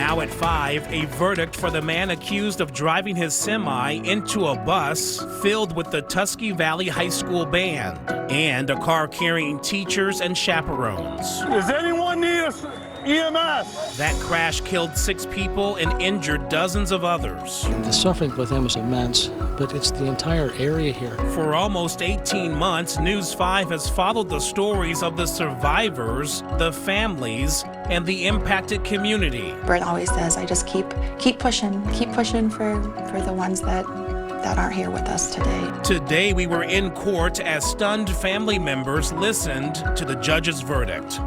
Now at 5, a verdict for the man accused of driving his semi into a bus filled with the Tusky Valley High School band and a car carrying teachers and chaperones. Does anyone need EMS? That crash killed 6 people and injured dozens of others. The suffering with them is immense, but it's the entire area here. For almost 18 months, News 5 has followed the stories of the survivors, the families, and the impacted community. Brent always says, I just keep pushing for the ones that aren't here with us today. Today we were in court as stunned family members listened to the judge's verdict.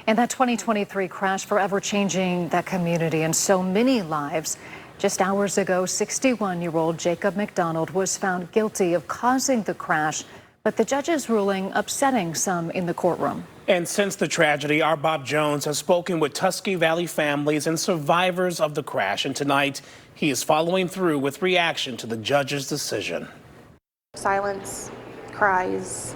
And that 2023 crash forever changing that community and so many lives. Just hours ago, 61-year-old Jacob McDonald was found guilty of causing the crash, but the judge's ruling upsetting some in the courtroom. And since the tragedy, our Bob Jones has spoken with Tusky Valley families and survivors of the crash, and tonight he is following through with reaction to the judge's decision. Silence, cries,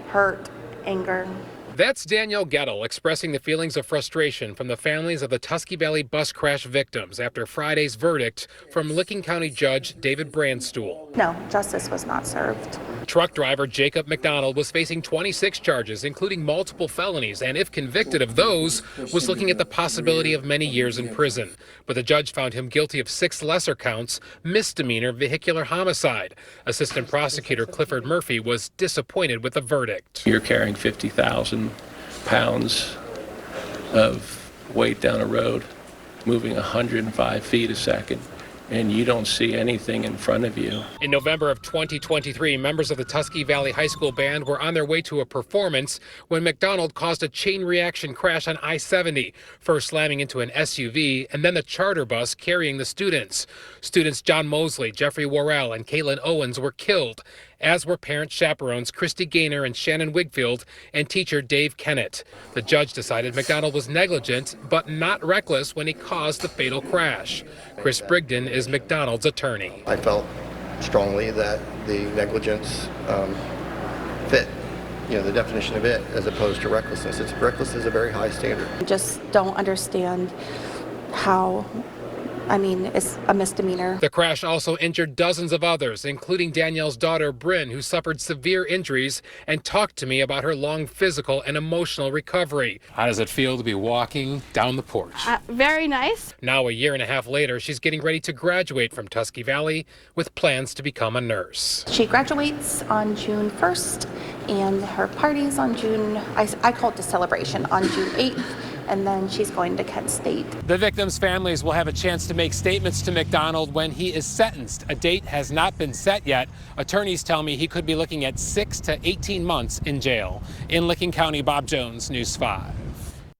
hurt, anger. That's Danielle Gettle expressing the feelings of frustration from the families of the Tusky Valley bus crash victims after Friday's verdict from Licking County Judge David Brandstuhl. No, justice was not served. Truck driver Jacob McDonald was facing 26 charges, including multiple felonies, and if convicted of those, was looking at the possibility of many years in prison. But the judge found him guilty of 6 lesser counts, misdemeanor vehicular homicide. Assistant prosecutor Clifford Murphy was disappointed with the verdict. You're carrying 50,000 pounds of weight down a road, moving 105 feet a second, and you don't see anything in front of you. In November of 2023, members of the Tusky Valley High School band were on their way to a performance when McDonald caused a chain reaction crash on I-70, first slamming into an SUV and then the charter bus carrying the students. Students John Mosley, Jeffrey Worrell, and Caitlin Owens were killed, as were parent chaperones Christy Gaynor and Shannon Wigfield and teacher Dave Kennett. The judge decided McDonald was negligent but not reckless when he caused the fatal crash. Chris Brigden is McDonald's attorney. I felt strongly that the negligence fit, the definition of it, as opposed to recklessness. Recklessness is a very high standard. I just don't understand how. It's a misdemeanor. The crash also injured dozens of others, including Danielle's daughter, Bryn, who suffered severe injuries and talked to me about her long physical and emotional recovery. How does it feel to be walking down the porch? Very nice. Now, a year and a half later, she's getting ready to graduate from Tusky Valley with plans to become a nurse. She graduates on June 1st, and her party's on I call it the celebration, on June 8th. And then she's going to Kent State. The victims' families will have a chance to make statements to McDonald when he is sentenced. A date has not been set yet. Attorneys tell me he could be looking at 6 to 18 months in jail. In Licking County, Bob Jones, News 5.